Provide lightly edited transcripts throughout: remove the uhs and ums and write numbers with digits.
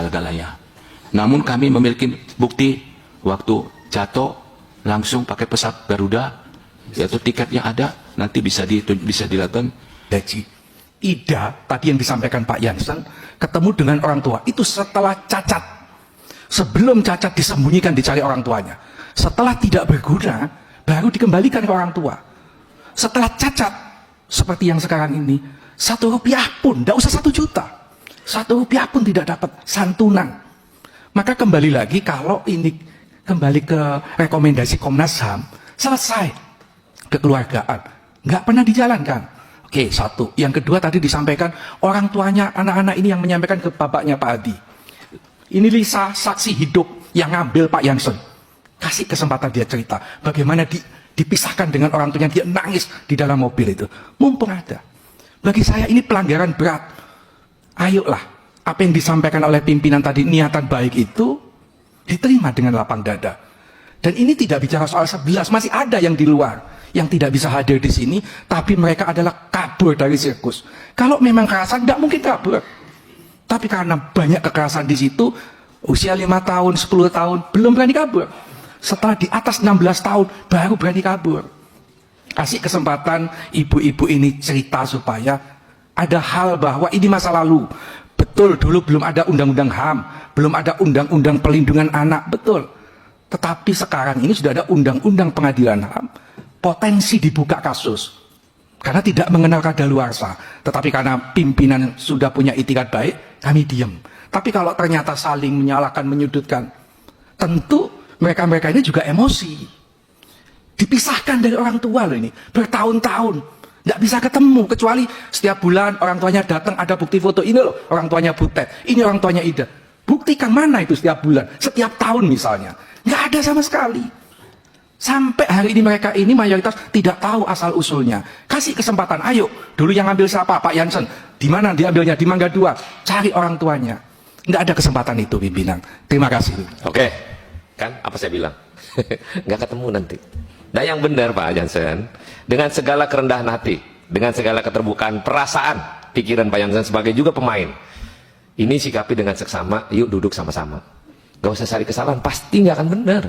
segala-galanya. Namun kami memiliki bukti waktu jatuh langsung pakai pesawat Garuda, yaitu tiket yang ada nanti bisa dilakukan. Gaji Ida tadi yang disampaikan Pak Jansen ketemu dengan orang tua itu setelah cacat, sebelum cacat disembunyikan dicari orang tuanya, setelah tidak berguna baru dikembalikan ke orang tua. Setelah cacat seperti yang sekarang ini, 1 rupiah pun, tidak usah 1 juta, 1 rupiah pun tidak dapat santunan. Maka kembali lagi, kalau ini kembali ke rekomendasi Komnas HAM, selesai kekeluargaan, nggak pernah dijalankan. Oke, 1. Yang kedua tadi disampaikan orang tuanya anak-anak ini yang menyampaikan ke bapaknya Pak Adi. Ini Lisa, saksi hidup yang ngambil Pak Jansen. Kasih kesempatan dia cerita bagaimana dipisahkan dengan orang tuanya, dia nangis di dalam mobil itu. Mumpung ada. Bagi saya ini pelanggaran berat. Ayolah, apa yang disampaikan oleh pimpinan tadi, niatan baik itu diterima dengan lapang dada. Dan ini tidak bicara soal 11, masih ada yang di luar yang tidak bisa hadir di sini, tapi mereka adalah kabur dari sirkus. Kalau memang kekerasan, tidak mungkin kabur. Tapi karena banyak kekerasan di situ, usia 5 tahun, 10 tahun, belum berani kabur. Setelah di atas 16 tahun, baru berani kabur. Kasih kesempatan ibu-ibu ini cerita supaya ada hal bahwa ini masa lalu. Betul, dulu belum ada undang-undang HAM, belum ada undang-undang pelindungan anak, betul. Tetapi sekarang ini sudah ada undang-undang pengadilan HAM, potensi dibuka kasus. Karena tidak mengenal kadaluarsa. Tetapi karena pimpinan sudah punya itikat baik, kami diam. Tapi kalau ternyata saling menyalahkan, menyudutkan, tentu mereka-mereka ini juga emosi. Dipisahkan dari orang tua loh ini, bertahun-tahun. Nggak bisa ketemu, kecuali setiap bulan orang tuanya datang, ada bukti foto. Ini loh orang tuanya Butet, ini orang tuanya Ida. Buktikan mana itu setiap bulan, setiap tahun misalnya. Nggak ada sama sekali. Sampai hari ini mereka ini mayoritas tidak tahu asal-usulnya. Kasih kesempatan, ayo. Dulu yang ambil siapa? Pak Jansen. Di mana diambilnya? Di Mangga 2. Cari orang tuanya. Nggak ada kesempatan itu, pimpinan. Terima kasih. Oke, kan apa saya bilang? Nggak ketemu nanti. Nah yang benar Pak Jansen, dengan segala kerendahan hati, dengan segala keterbukaan perasaan, pikiran Pak Jansen sebagai juga pemain, ini sikapi dengan seksama, yuk duduk sama-sama. Gak usah cari kesalahan, pasti nggak akan benar.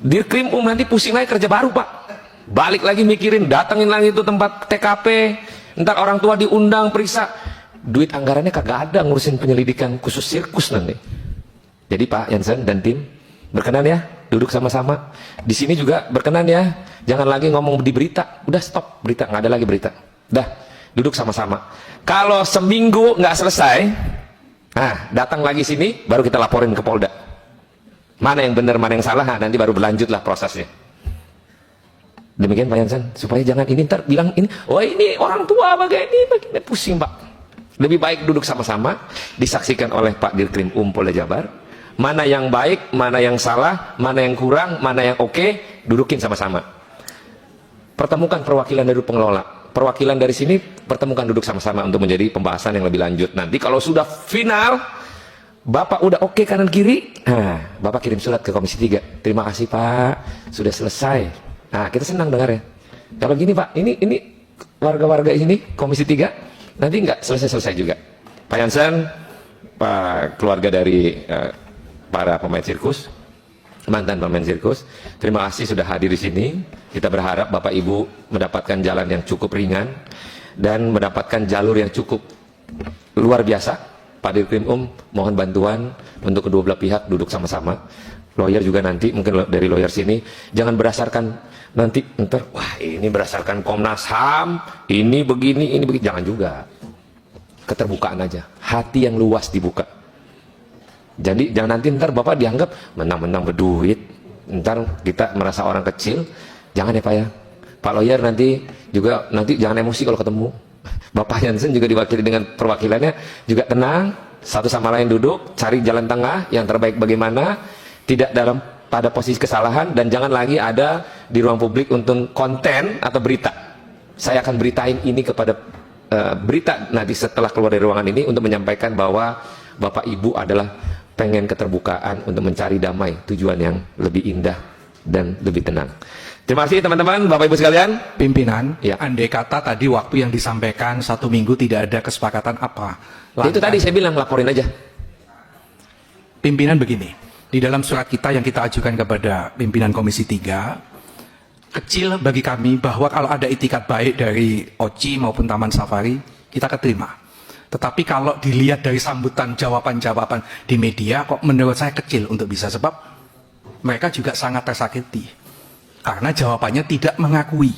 Dirkrim nanti pusing lagi kerja baru Pak. Balik lagi mikirin, datengin lagi itu tempat TKP, ntar orang tua diundang, periksa. Duit anggarannya kagak ada ngurusin penyelidikan khusus sirkus nanti. Jadi Pak Jansen dan tim, berkenan ya, duduk sama-sama. Di sini juga berkenan ya, jangan lagi ngomong di berita. Udah stop berita, nggak ada lagi berita. Udah, duduk sama-sama. Kalau seminggu nggak selesai, nah datang lagi sini, baru kita laporin ke Polda. Mana yang benar, mana yang salah, nah, nanti baru berlanjutlah prosesnya. Demikian Pak Jansen, supaya jangan ini ntar bilang ini, oh ini orang tua begini, pusing Pak. Lebih baik duduk sama-sama, disaksikan oleh Pak Dirkrim Polda Jabar. Mana yang baik, mana yang salah, mana yang kurang, mana yang oke, dudukin sama-sama. Pertemukan perwakilan dari pengelola, perwakilan dari sini, pertemukan duduk sama-sama untuk menjadi pembahasan yang lebih lanjut. Nanti kalau sudah final, Bapak udah oke kanan kiri, nah, Bapak kirim surat ke Komisi 3. Terima kasih Pak, sudah selesai. Nah, kita senang dengar ya. Kalau gini Pak, ini warga-warga ini Komisi 3, nanti nggak selesai-selesai juga. Pak Jansen, Pak keluarga dari para pemain sirkus, mantan pemain sirkus, terima kasih sudah hadir di sini. Kita berharap Bapak Ibu mendapatkan jalan yang cukup ringan dan mendapatkan jalur yang cukup luar biasa. Pak Dirkrim mohon bantuan untuk kedua belah pihak duduk sama-sama. Lawyer juga nanti mungkin dari lawyer sini jangan berdasarkan nanti ntar wah ini berdasarkan Komnas HAM, ini begini, jangan juga. Keterbukaan aja, hati yang luas dibuka. Jadi jangan nanti ntar Bapak dianggap menang-menang berduit, ntar kita merasa orang kecil. Jangan ya Pak ya. Pak lawyer nanti juga nanti jangan emosi kalau ketemu. Bapak Jansen juga diwakili dengan perwakilannya juga tenang, satu sama lain duduk, cari jalan tengah yang terbaik bagaimana, tidak dalam pada posisi kesalahan, dan jangan lagi ada di ruang publik untuk konten atau berita. Saya akan beritain ini kepada berita nanti setelah keluar dari ruangan ini untuk menyampaikan bahwa Bapak Ibu adalah pengen keterbukaan untuk mencari damai, tujuan yang lebih indah dan lebih tenang. Terima kasih teman-teman, Bapak Ibu sekalian. Pimpinan, ya. Andai kata tadi waktu yang disampaikan 1 minggu tidak ada kesepakatan apa? Itu tadi saya bilang laporin aja. pimpinan begini, di dalam surat kita yang kita ajukan kepada pimpinan Komisi 3, kecil bagi kami bahwa kalau ada itikat baik dari OCI maupun Taman Safari, kita keterima. Tetapi kalau dilihat dari sambutan jawaban-jawaban di media, kok menurut saya kecil untuk bisa, sebab mereka juga sangat tersakiti. Karena jawabannya tidak mengakui.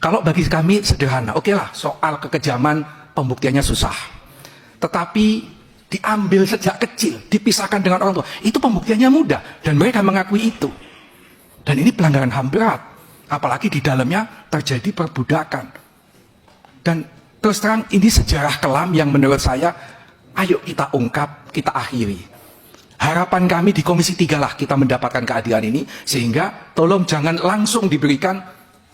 Kalau bagi kami sederhana, oke lah, soal kekejaman pembuktiannya susah. Tetapi diambil sejak kecil, dipisahkan dengan orang tua, itu pembuktiannya mudah. Dan mereka mengakui itu. Dan ini pelanggaran HAM berat. Apalagi di dalamnya terjadi perbudakan. Dan terus terang ini sejarah kelam yang menurut saya, ayo kita ungkap, kita akhiri. Harapan kami di Komisi 3 lah kita mendapatkan keadilan ini, sehingga tolong jangan langsung diberikan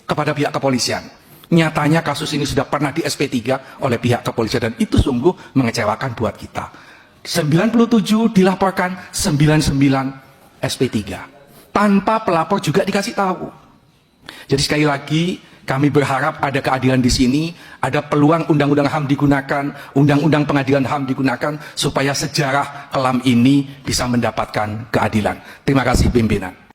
kepada pihak kepolisian. Nyatanya kasus ini sudah pernah di SP3 oleh pihak kepolisian, dan itu sungguh mengecewakan buat kita. 97 dilaporkan, 99 SP3. Tanpa pelapor juga dikasih tahu. Jadi sekali lagi, kami berharap ada keadilan di sini, ada peluang undang-undang HAM digunakan, undang-undang pengadilan HAM digunakan, supaya sejarah kelam ini bisa mendapatkan keadilan. Terima kasih pimpinan.